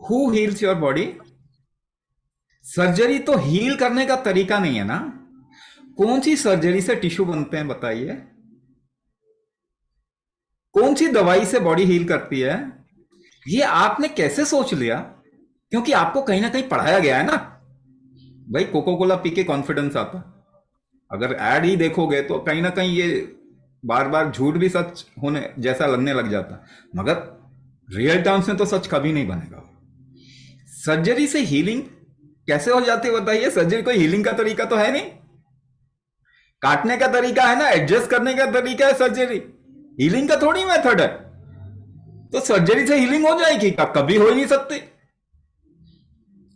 Who heels your body? Surgery तो heal करने का तरीका नहीं है ना। कौन सी सर्जरी से टिश्यू बनते हैं बताइए? कौन सी दवाई से बॉडी हील करती है? ये आपने कैसे सोच लिया? क्योंकि आपको कहीं ना कहीं पढ़ाया गया है ना। भाई कोको कोला पी के कॉन्फिडेंस आता है। अगर एड ही देखोगे तो कहीं ना कहीं ये बार बार झूठ भी सच होने जैसा लगने लग जाता है, मगर रियल टर्म्स में तो सच कभी नहीं बनेगा। सर्जरी से हीलिंग कैसे हो जाती है बताइए? सर्जरी कोई हीलिंग का तरीका तो है नहीं। काटने का तरीका है ना, एडजस्ट करने का तरीका है सर्जरी। हीलिंग का थोड़ी मेथड है। तो सर्जरी से हीलिंग हो जाएगी? कभी हो ही नहीं सकती।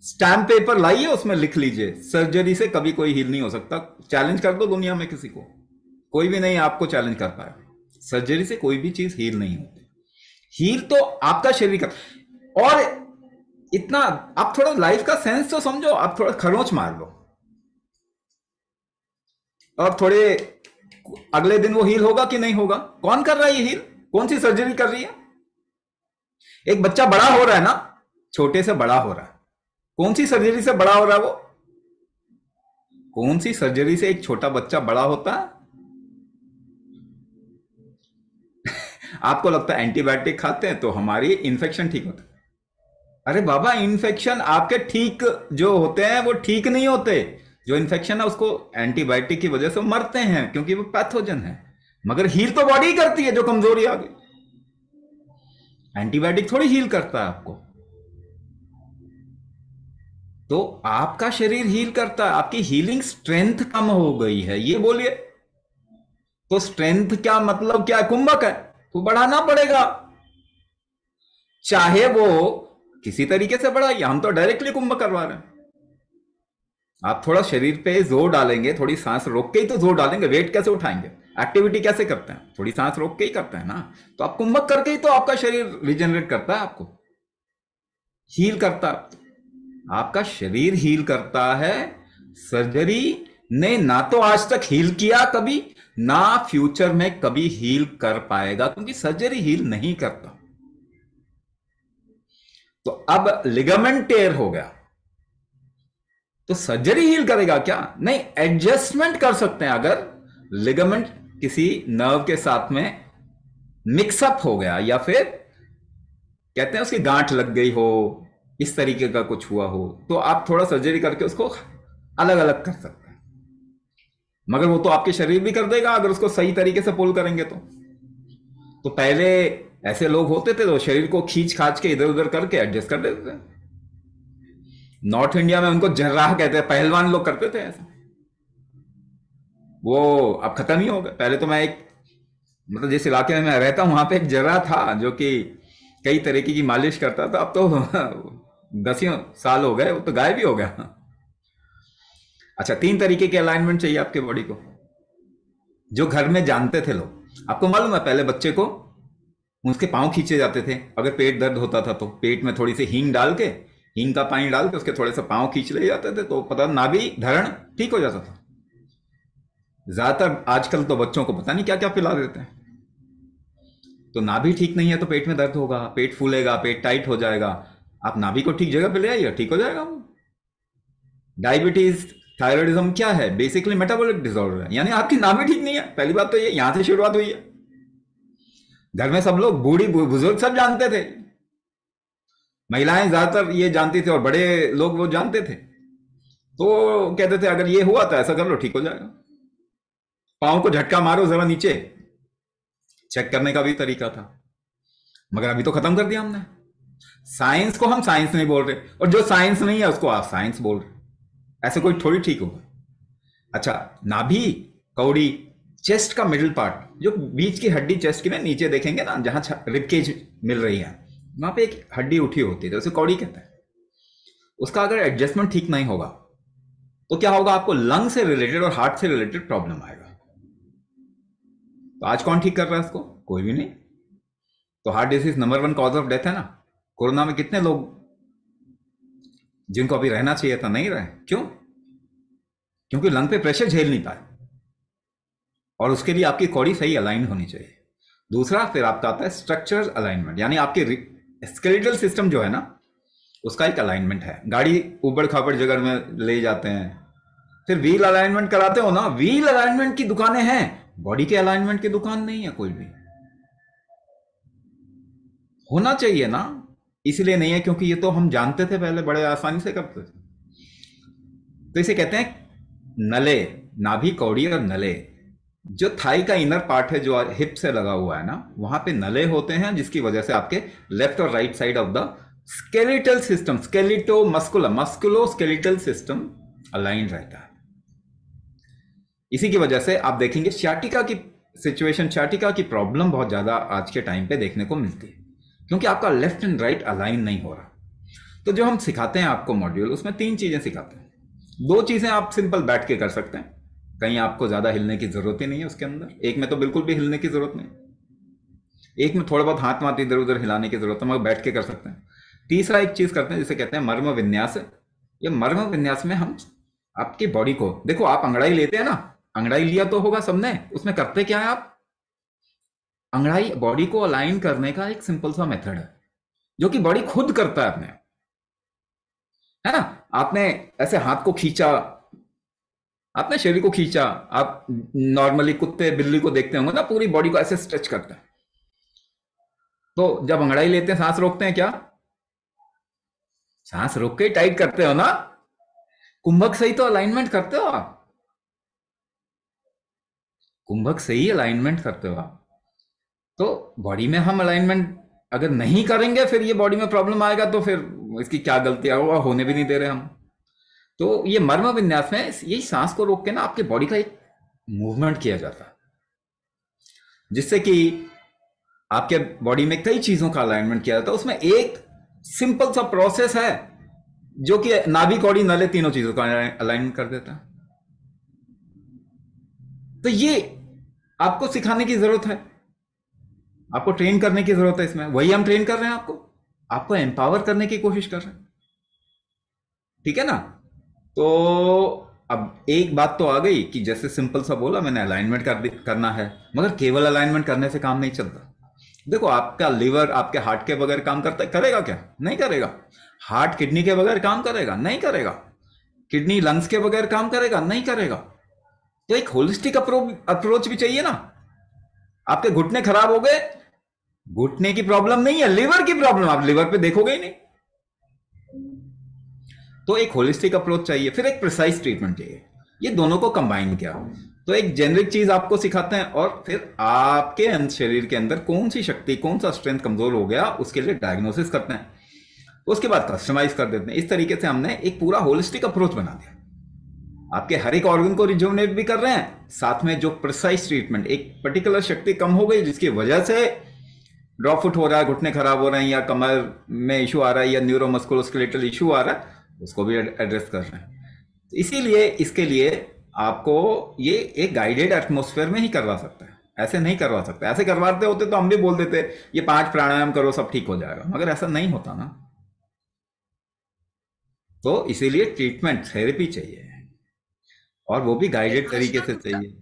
स्टैम्प पेपर लाइए, उसमें लिख लीजिए सर्जरी से कभी कोई हील नहीं हो सकता। चैलेंज कर दो दुनिया में किसी को, कोई भी नहीं आपको चैलेंज कर पाएगा। सर्जरी से कोई भी चीज हील नहीं होती। हील तो आपका शरीर का। और इतना आप थोड़ा लाइफ का सेंस तो समझो। आप थोड़ा खरोच मार लो और थोड़े अगले दिन वो हील होगा कि नहीं होगा? कौन कर रहा है ये हील? कौन सी सर्जरी कर रही है? एक बच्चा बड़ा हो रहा है ना, छोटे से बड़ा हो रहा है। कौन सी सर्जरी से बड़ा हो रहा है वो? कौन सी सर्जरी से एक छोटा बच्चा बड़ा होता है? आपको लगता है एंटीबायोटिक खाते हैं तो हमारी इन्फेक्शन ठीक होता है? अरे बाबा, इन्फेक्शन आपके ठीक जो होते हैं वो ठीक नहीं होते। जो इन्फेक्शन है उसको एंटीबायोटिक की वजह से मरते हैं क्योंकि वो पैथोजन है। मगर हील तो बॉडी करती है जो कमजोरी आ गई। एंटीबायोटिक थोड़ी हील करता है आपको। तो आपका शरीर हील करता है। आपकी हीलिंग स्ट्रेंथ कम हो गई है ये बोलिए। तो स्ट्रेंथ क्या मतलब क्या है? कुंभक है तो बढ़ाना पड़ेगा, चाहे वो किसी तरीके से बढ़ाइए। हम तो डायरेक्टली कुंभक करवा रहे हैं। आप थोड़ा शरीर पे जोर डालेंगे, थोड़ी सांस रोक के ही तो जोर डालेंगे। वेट कैसे उठाएंगे? एक्टिविटी कैसे करते हैं? थोड़ी सांस रोक के ही करते हैं ना। तो आप कुंभक करके ही तो आपका शरीर रिजेनरेट करता है, आपको हील करता है। आपका शरीर हील करता है। सर्जरी ने ना तो आज तक हील किया कभी, ना फ्यूचर में कभी हील कर पाएगा, क्योंकि सर्जरी हील नहीं करता। तो अब लिगामेंट टेयर हो गया तो सर्जरी हील करेगा क्या? नहीं, एडजस्टमेंट कर सकते हैं। अगर लिगामेंट किसी नर्व के साथ में मिक्सअप हो गया, या फिर कहते हैं उसकी गांठ लग गई हो, इस तरीके का कुछ हुआ हो, तो आप थोड़ा सर्जरी करके उसको अलग अलग कर सकते हैं। मगर वो तो आपके शरीर भी कर देगा अगर उसको सही तरीके से पुल करेंगे तो पहले ऐसे लोग होते थे तो शरीर को खींच खाच के इधर उधर करके एडजस्ट कर देते थे। नॉर्थ इंडिया में उनको जर्राह कहते हैं, पहलवान लोग करते थे ऐसा। वो अब खत्म ही हो गए। पहले तो मैं एक, मतलब जिस इलाके में मैं रहता हूं वहां पे एक जर्राह था जो कि कई तरीके की मालिश करता था। अब तो दसियों साल हो गए, वो तो गायब ही हो गया। अच्छा, 3 तरीके के अलाइनमेंट चाहिए आपके बॉडी को, जो घर में जानते थे लोग। आपको मालूम है पहले बच्चे को उसके पांव खींचे जाते थे। अगर पेट दर्द होता था तो पेट में थोड़ी सी हींग डाल के, हींग का पानी डाल के उसके थोड़े से पांव खींच ले जाते थे तो पता नाभि धरण ठीक हो जाता था। ज्यादातर आजकल तो बच्चों को पता नहीं क्या क्या पिला देते हैं। तो नाभि ठीक नहीं है तो पेट में दर्द होगा, पेट फूलेगा, पेट टाइट हो जाएगा। आप नाभि को ठीक जगह पे ले आइए, ठीक हो जाएगा वो। डायबिटीज, थायराइडिज्म क्या है? बेसिकली मेटाबॉलिक डिसऑर्डर है। यानी आपकी नाभि ठीक नहीं है। पहली बात तो ये यहां से शुरुआत हुई है। घर में सब लोग, बूढ़ी बुजुर्ग सब जानते थे। महिलाएं ज्यादातर ये जानती थी और बड़े लोग वो जानते थे। तो कहते थे अगर ये हुआ तो ऐसा कर लो, ठीक हो जाएगा। पाँव को झटका मारो जरा नीचे, चेक करने का भी तरीका था। मगर अभी तो खत्म कर दिया हमने। साइंस को हम साइंस नहीं बोल रहे, और जो साइंस नहीं है उसको आप साइंस बोल रहे। ऐसे कोई थोड़ी ठीक होगा। अच्छा, नाभि, कौड़ी, चेस्ट का मिडिल पार्ट, जो बीच की हड्डी चेस्ट की में नीचे देखेंगे ना, जहां रिबकेज मिल रही है, वहां पे एक हड्डी उठी होती है तो उसे कौड़ी कहते हैं। उसका अगर एडजस्टमेंट ठीक नहीं होगा तो क्या होगा? आपको लंग से रिलेटेड और हार्ट से रिलेटेड प्रॉब्लम आएगा। तो आज कौन ठीक कर रहा है इसको? कोई भी नहीं। तो heart disease number 1 cause of death है ना। कोरोना में कितने लोग जिनको अभी रहना चाहिए था नहीं रहे, क्यों? क्योंकि लंग पे प्रेशर झेल नहीं पाए। और उसके लिए आपकी कॉडी सही अलाइन होनी चाहिए। दूसरा फिर आपका आता है स्ट्रक्चरल अलाइनमेंट, यानी आपके स्केलेटल सिस्टम जो है ना, उसका एक अलाइनमेंट है। गाड़ी ऊबड़ खाबड़ जगह में ले जाते हैं, फिर व्हील अलाइनमेंट कराते हो ना, व्हील अलाइनमेंट की दुकानें हैं, बॉडी के अलाइनमेंट की दुकान नहीं है कोई भी। होना चाहिए ना, इसलिए नहीं है क्योंकि ये तो हम जानते थे पहले, बड़े आसानी से करते थे। तो इसे कहते हैं नले, नाभि कौड़ी और नले। जो थाई का इनर पार्ट है जो हिप से लगा हुआ है ना, वहां पे नले होते हैं, जिसकी वजह से आपके लेफ्ट और right side of the skeletal system, skeletomuscular, musculoskeletal system align रहता है। इसी की वजह से आप देखेंगे सियाटिका की सिचुएशन, सियाटिका की प्रॉब्लम बहुत ज्यादा आज के टाइम पे देखने को मिलती है, क्योंकि आपका लेफ्ट एंड राइट अलाइन नहीं हो रहा। तो जो हम सिखाते हैं आपको मॉड्यूल, उसमें 3 चीजें सिखाते हैं। 2 चीजें आप सिंपल बैठ के कर सकते हैं, कहीं आपको ज्यादा हिलने की जरूरत ही नहीं है उसके अंदर। एक में तो बिल्कुल भी हिलने की जरूरत नहीं, एक में थोड़ा बहुत हाथ माथ इधर उधर हिलाने की जरूरत है, मगर बैठ के कर सकते हैं। तीसरा एक चीज करते हैं जिसे कहते हैं मर्म विन्यास। ये मर्म विन्यास में हम आपकी बॉडी को, देखो आप अंगड़ाई लेते हैं ना, अंगड़ाई लिया तो होगा सबने, उसमें करते क्या है आप, अंगड़ाई बॉडी को अलाइन करने का एक सिंपल सा मेथड है जो कि बॉडी खुद करता है अपने, है ना। आपने ऐसे हाथ को खींचा, आपने शरीर को खींचा, आप नॉर्मली कुत्ते बिल्ली को देखते होंगे ना, पूरी बॉडी को ऐसे स्ट्रेच करते हैं। तो जब अंगड़ाई लेते हैं सांस रोकते हैं क्या, सांस रोक के ही टाइट करते हो ना। कुंभक से ही तो अलाइनमेंट करते हो आप, कुंभक से ही अलाइनमेंट करते हो आप। तो बॉडी में हम अलाइनमेंट अगर नहीं करेंगे, फिर ये बॉडी में प्रॉब्लम आएगा, तो फिर इसकी क्या गलती होगा, होने भी नहीं दे रहे हम। तो ये मर्म विन्यास में यही सांस को रोक के ना आपके बॉडी का एक मूवमेंट किया जाता है, जिससे कि आपके बॉडी में कई चीजों का अलाइनमेंट किया जाता है। उसमें एक सिंपल सा प्रोसेस है जो कि नाभि कौड़ी नले तीनों चीजों का अलाइनमेंट कर देता है। तो ये आपको सिखाने की जरूरत है, आपको ट्रेन करने की जरूरत है इसमें, वही हम ट्रेन कर रहे हैं आपको एम्पावर करने की कोशिश कर रहे हैं, ठीक है ना। तो अब एक बात तो आ गई कि जैसे सिंपल सा बोला मैंने, अलाइनमेंट करना है, मगर केवल अलाइनमेंट करने से काम नहीं चलता। देखो आपका लिवर आपके हार्ट के बगैर काम करता करेगा क्या, नहीं करेगा। हार्ट किडनी के बगैर काम करेगा, नहीं करेगा। किडनी लंग्स के बगैर काम करेगा, नहीं करेगा। तो एक होलिस्टिक अप्रोच भी चाहिए ना। आपके घुटने खराब हो गए, घुटने की प्रॉब्लम नहीं है, लिवर की प्रॉब्लम, आप लिवर पे देखोगे ही नहीं। तो एक होलिस्टिक अप्रोच चाहिए, फिर एक प्रिसाइज ट्रीटमेंट चाहिए। ये दोनों को कंबाइन किया तो एक जेनरिक चीज आपको सिखाते हैं, और फिर आपके शरीर के अंदर कौन सी शक्ति, कौन सा स्ट्रेंथ कमजोर हो गया, उसके लिए डायग्नोसिस करते हैं, उसके बाद कस्टमाइज कर देते हैं। इस तरीके से हमने एक पूरा होलिस्टिक अप्रोच बना दिया। आपके हर एक ऑर्गन को रिजुवनेट भी कर रहे हैं, साथ में जो प्रिसाइज ट्रीटमेंट, एक पर्टिकुलर शक्ति कम हो गई जिसकी वजह से ड्रॉप फुट हो रहा है, घुटने खराब हो रहे हैं, या कमर में इशू आ रहा है, या न्यूरोमस्कुलोस्केलेटल इशू आ रहा है, उसको भी एड्रेस कर रहे हैं। इसीलिए इसके लिए आपको ये एक गाइडेड एटमॉस्फेयर में ही करवा सकता है, ऐसे नहीं करवा सकता। ऐसे करवाते होते तो हम भी बोल देते ये 5 प्राणायाम करो सब ठीक हो जाएगा, मगर ऐसा नहीं होता ना। तो इसीलिए ट्रीटमेंट थेरेपी चाहिए, और वो भी गाइडेड तरीके से चाहिए।